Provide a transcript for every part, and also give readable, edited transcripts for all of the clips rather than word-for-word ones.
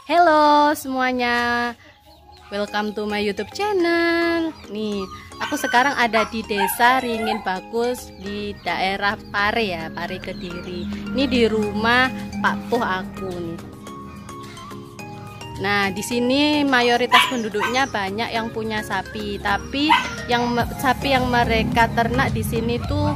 Halo semuanya, welcome to my YouTube channel. Nih, aku sekarang ada di Desa Ringin Bagus di daerah Pare ya, Pare Kediri. Ini di rumah Pak Puh aku nih. Nah, di sini mayoritas penduduknya banyak yang punya sapi, tapi sapi yang mereka ternak di sini tuh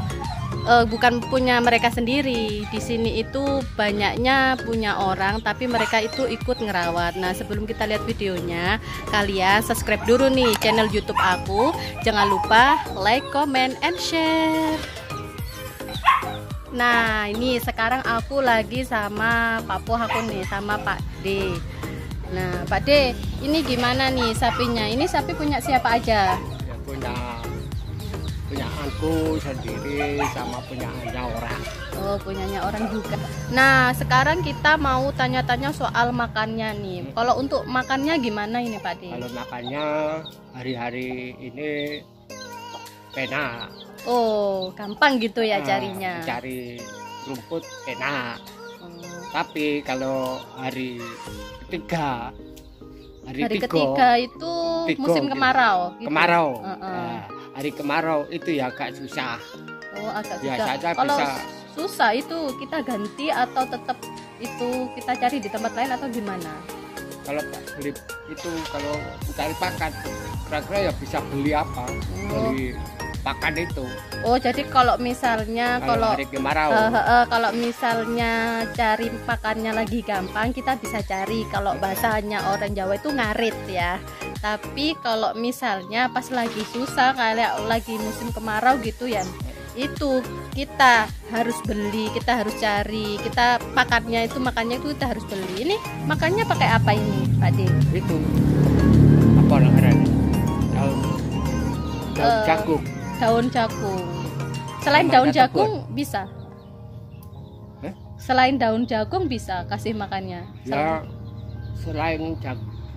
bukan punya mereka sendiri. Di sini itu banyaknya punya orang, tapi mereka itu ikut ngerawat. Nah, sebelum kita lihat videonya, kalian subscribe dulu nih channel YouTube aku. Jangan lupa like, comment, and share. Nah, ini sekarang aku lagi sama Pak Puh aku nih, sama Pak D. Nah, Pak D, ini gimana nih sapinya? Ini sapi punya siapa aja? Ya, punya aku sendiri sama punyanya orang. Oh, punyanya orang juga. Nah, sekarang kita mau tanya-tanya soal makannya nih. Kalau untuk makannya gimana ini Pak D? Kalau makannya hari-hari ini enak. Oh, gampang gitu ya carinya. Cari rumput enak. Tapi kalau hari ketiga itu musim kemarau. Gitu. Kemarau. Nah, hari kemarau itu ya agak susah. Oh, agak susah. Kalau bisa susah itu kita ganti atau tetap itu kita cari di tempat lain atau gimana? Kalau beli itu kalau mencari pakan, kira-kira ya bisa beli apa? Beli pakan itu. Oh, jadi kalau misalnya kalau hari kemarau, kalau misalnya cari pakannya lagi gampang, kita bisa cari. Kalau bahasanya orang Jawa itu ngarit ya. Tapi kalau misalnya pas lagi susah kayak lagi musim kemarau gitu ya, itu kita harus beli, kita harus cari, kita makannya itu kita harus beli. Ini makannya pakai apa ini, Pak D? Itu apa namanya? Daun jagung. Daun jagung. Selain daun jagung bisa? Selain daun jagung bisa kasih makannya? Ya, selain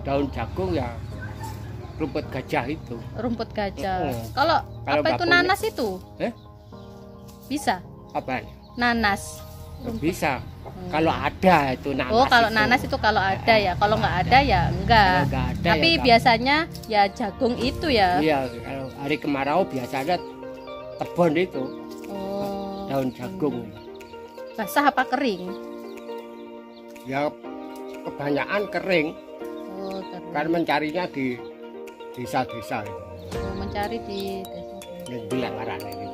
daun jagung ya rumput gajah itu. Rumput gajah. Kalau apa itu nanas itu? Bisa? Apa? Nanas. Bisa. Kalau ada itu nanas. Oh, kalau nanas itu kalau ada ya. Kalau nggak ada ya enggak. Tapi ya biasanya ya jagung itu ya. Iya, kalau hari kemarau biasanya tebon itu. Oh. Daun jagung. Basah apa kering? Ya kebanyakan kering. Oh, kering. Kan mencarinya di desa-desa. Oh, mencari di desa. Gitu.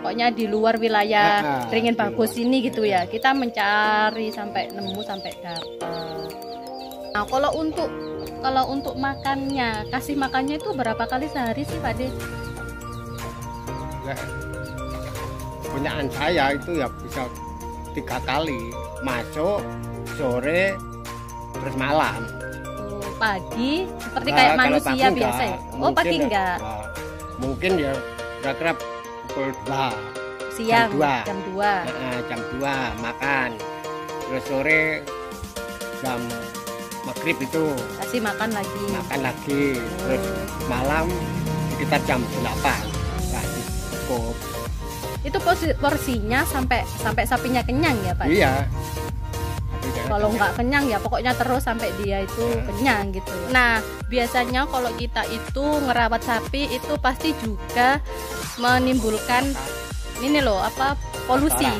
Pokoknya di luar wilayah Ringin Bagus ini gitu ya. Kita mencari sampai nemu sampai dapat. Nah, kalau untuk makannya, kasih makannya itu berapa kali sehari sih, Pak D? Ya, punyaan saya itu ya bisa 3 kali, masuk, sore, terus malam. Oh, pagi seperti kayak manusia biasa ya? Oh, pagi enggak? Mungkin ya kira-kira pukul 2 siang, jam 2. Jam 2 makan, terus sore jam maghrib itu kasih makan lagi, terus malam sekitar jam 8 kasih cukup. Itu porsinya sampai sapinya kenyang ya Pak? Iya. Kalau nggak kenyang ya pokoknya terus sampai dia itu kenyang gitu. Nah, biasanya kalau kita itu ngerawat sapi itu pasti juga menimbulkan ini loh polusi,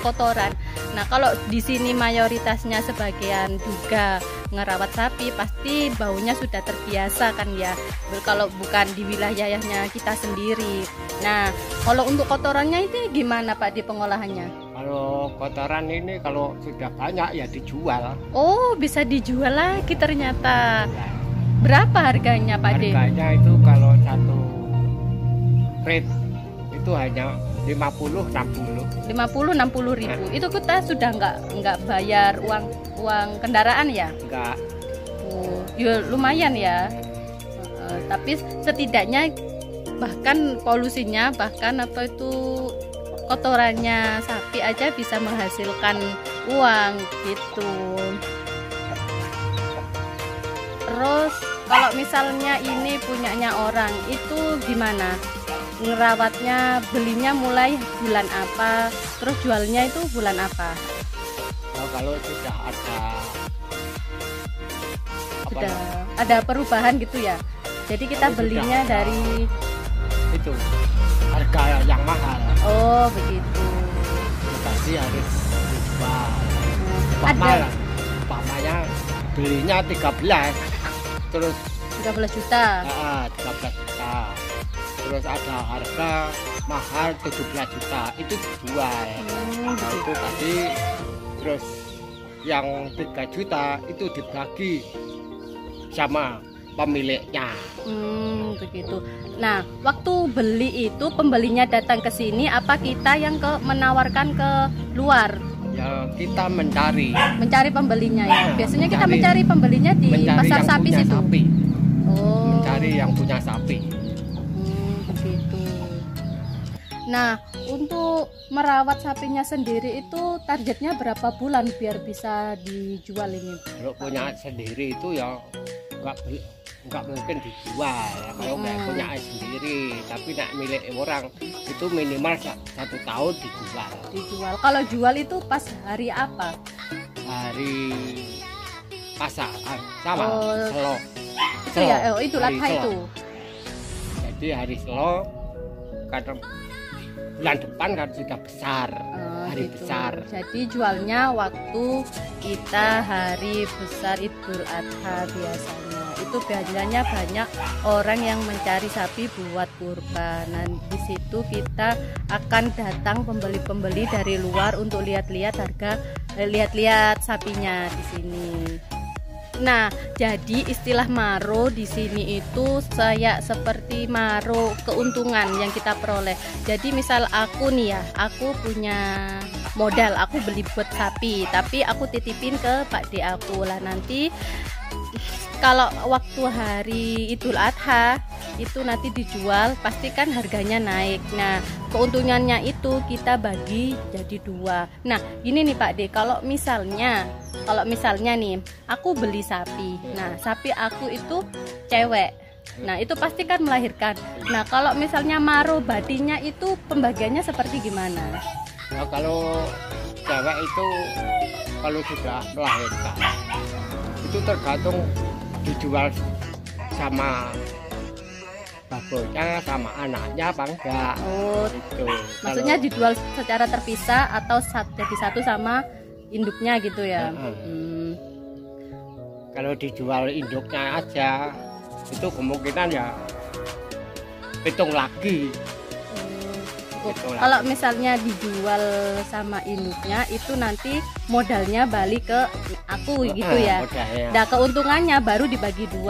kotoran. Nah, kalau di sini mayoritasnya sebagian juga ngerawat sapi pasti baunya sudah terbiasa kan ya. Kalau bukan di wilayahnya kita sendiri. Nah, kalau untuk kotorannya itu gimana Pak di pengolahannya? Kalau kotoran ini kalau sudah banyak ya dijual. Oh, bisa dijual lagi ternyata. Berapa harganya Pak D? Harganya itu kalau satu crate itu hanya 50-60 ribu. Itu kita sudah nggak bayar uang kendaraan ya? Enggak. Oh, ya lumayan ya. Tapi setidaknya bahkan polusinya, bahkan kotorannya sapi aja bisa menghasilkan uang gitu. Terus kalau misalnya ini punyanya orang itu gimana? Ngerawatnya, belinya mulai bulan apa, terus jualnya itu bulan apa? Kalau sudah ada sudah ada perubahan gitu ya. Jadi kita belinya dari itu harga yang mahal. Oh begitu. Pasti harus dijual. Ada Umpamanya belinya 13, terus 13 juta. 13 juta. Terus ada harga mahal 17 juta, itu dijual. Nah, itu tadi terus yang 3 juta itu dibagi sama pemiliknya. Begitu. Nah, waktu beli itu pembelinya datang ke sini apa kita yang menawarkan ke luar? Ya kita mencari pembelinya ya. Biasanya kita mencari pembelinya di pasar sapi situ. Oh. Mencari yang punya sapi. Begitu. Nah, untuk merawat sapinya sendiri itu targetnya berapa bulan biar bisa dijual ini? Kalau punya sendiri itu ya nggak mungkin dijual kalau nggak punya sendiri, tapi nak milik orang itu minimal 1 tahun dijual. Kalau jual itu pas hari apa? Hari pasar sama Selo. Itu ya, itu Adha itu. Jadi hari Selo kadang bulan depan kan sudah besar. Hari gitu. besar. Jadi jualnya waktu kita hari besar Idul Adha biasanya. Itu biasanya banyak orang yang mencari sapi buat kurban. Nah, di situ kita akan datang pembeli-pembeli dari luar untuk lihat-lihat sapinya di sini. Nah, jadi istilah maro di sini itu saya seperti maro keuntungan yang kita peroleh. Jadi misal aku nih ya, aku punya modal, aku beli buat sapi, tapi aku titipin ke Pak D aku lah. Nanti kalau waktu hari Idul Adha itu nanti dijual, pasti kan harganya naik. Nah, keuntungannya itu kita bagi jadi 2. Nah, gini nih Pak D, kalau misalnya nih aku beli sapi. Nah, sapi aku itu cewek. Nah, itu pasti kan melahirkan. Nah, kalau misalnya maro badinya itu pembagiannya seperti gimana? Nah, kalau cewek itu kalau sudah melahirkan itu tergantung dijual sama babonya sama anaknya apa enggak. Oh, itu. Maksudnya dijual secara terpisah atau jadi satu sama induknya gitu ya. Kalau dijual induknya aja itu kemungkinan ya hitung lagi. Kalau misalnya dijual sama induknya itu nanti modalnya balik ke aku gitu ya. Nah, keuntungannya baru dibagi 2.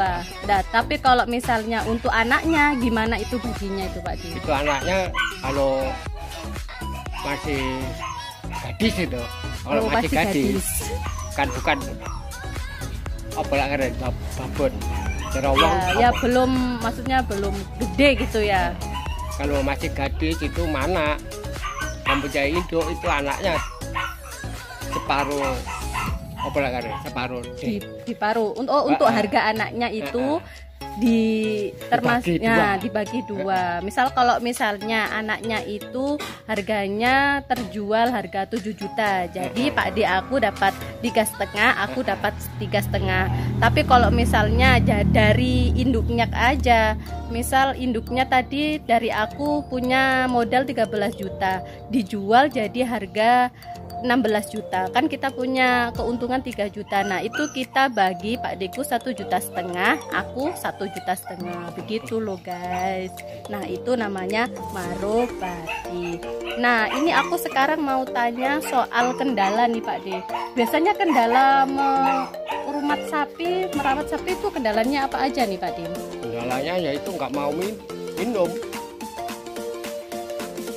Nah, tapi kalau misalnya untuk anaknya gimana itu baginya itu Pak Di? Itu anaknya kalau masih gadis itu. Kalau masih gadis. Kan bukan apa lagi babon. Ya belum, maksudnya belum gede gitu ya. Kalau masih gadis itu mana mempunyai induk itu anaknya separuh diparuh. Untuk harga anaknya itu dibagi 2. Misal kalau misalnya anaknya itu harganya terjual harga 7 juta. Jadi Pak D aku dapat 3,5, aku dapat 3,5. Tapi kalau misalnya dari induknya aja, misal induknya tadi dari aku punya modal 13 juta, dijual jadi harga 16 juta, kan kita punya keuntungan 3 juta. Nah, itu kita bagi Pak Deku 1,5 juta, aku 1,5 juta. Begitu loh guys. Nah, itu namanya maro badi. Nah, ini aku sekarang mau tanya soal kendala nih Pak De. Biasanya kendala merawat sapi itu kendalanya apa aja nih Pak De? Kendalanya yaitu nggak mau minum.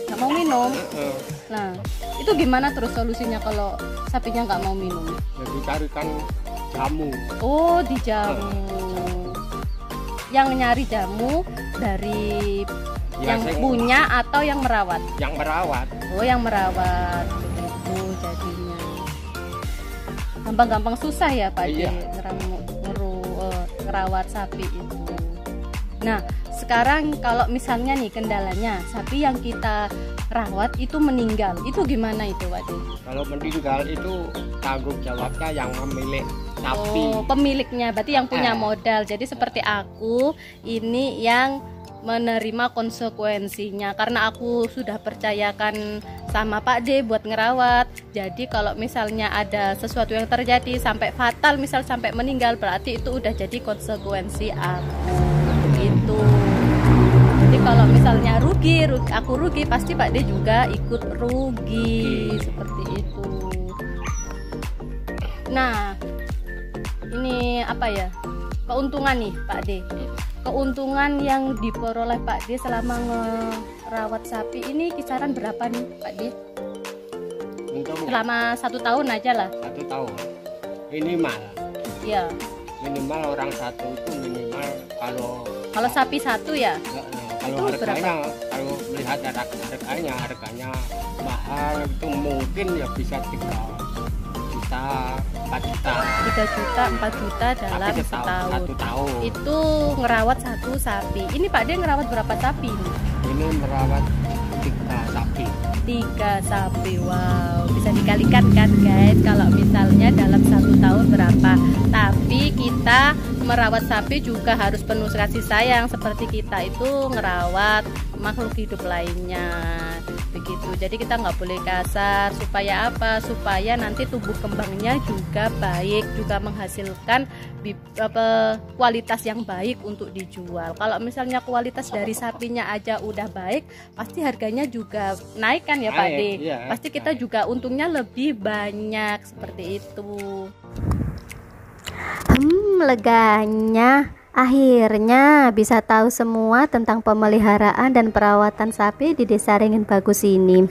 Nggak mau minum? Nah, itu gimana terus solusinya kalau sapinya nggak mau minum? Jadi carikan jamu. Oh, di jamu. Yang nyari jamu dari yang punya atau yang merawat? Yang merawat. Oh, yang merawat. Begitu jadinya. Gampang-gampang susah ya Pak Ji ngerawat sapi itu. Nah, sekarang kalau misalnya nih kendalanya sapi yang kita rawat itu meninggal, itu gimana itu Pak De? Kalau meninggal itu tanggung jawabnya yang sapi. Oh, pemiliknya berarti yang punya modal. Jadi seperti aku ini yang menerima konsekuensinya karena aku sudah percayakan sama Pak D buat ngerawat. Jadi kalau misalnya ada sesuatu yang terjadi sampai fatal, misal sampai meninggal, berarti itu udah jadi konsekuensi aku gitu. Jadi kalau misalnya rugi, aku rugi, pasti Pak D juga ikut rugi seperti itu. Nah, ini apa ya? Keuntungan nih Pak D. Keuntungan yang diperoleh Pak D selama ngerawat sapi ini kisaran berapa nih Pak D? Untungnya Selama 1 tahun aja lah. 1 tahun minimal. Iya. Minimal orang satu itu minimal kalau sapi satu ya? Kalau harganya, kalau melihat harganya mahal itu mungkin ya bisa 3 juta, 4 juta. 3 juta, 4 juta dalam setahun. 1 tahun. Itu ngerawat 1 sapi. Ini Pak D ngerawat berapa sapi ini? Ini merawat 3 sapi. 3 sapi, wow, bisa dikalikan kan guys kalau misalnya dalam 1 tahun berapa. Tapi kita merawat sapi juga harus penuh kasih sayang seperti kita itu ngerawat makhluk hidup lainnya begitu. Jadi kita nggak boleh kasar. Supaya apa? Supaya nanti tumbuh kembangnya juga baik, juga menghasilkan kualitas yang baik untuk dijual. Kalau misalnya kualitas dari sapinya aja udah baik, pasti harganya juga naik kan ya Pak D? Iya, pasti kita juga untungnya lebih banyak seperti itu. Leganya akhirnya bisa tahu semua tentang pemeliharaan dan perawatan sapi di Desa Ringin Bagus ini.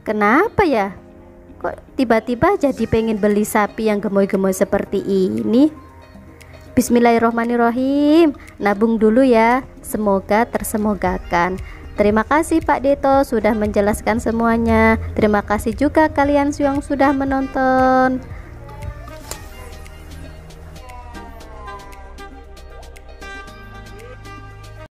Kenapa ya? Kok tiba-tiba jadi pengen beli sapi yang gemoy-gemoy seperti ini? Bismillahirrohmanirrohim. Nabung dulu ya, semoga tersemogakan. Terima kasih Pak Deto sudah menjelaskan semuanya. Terima kasih juga kalian yang sudah menonton.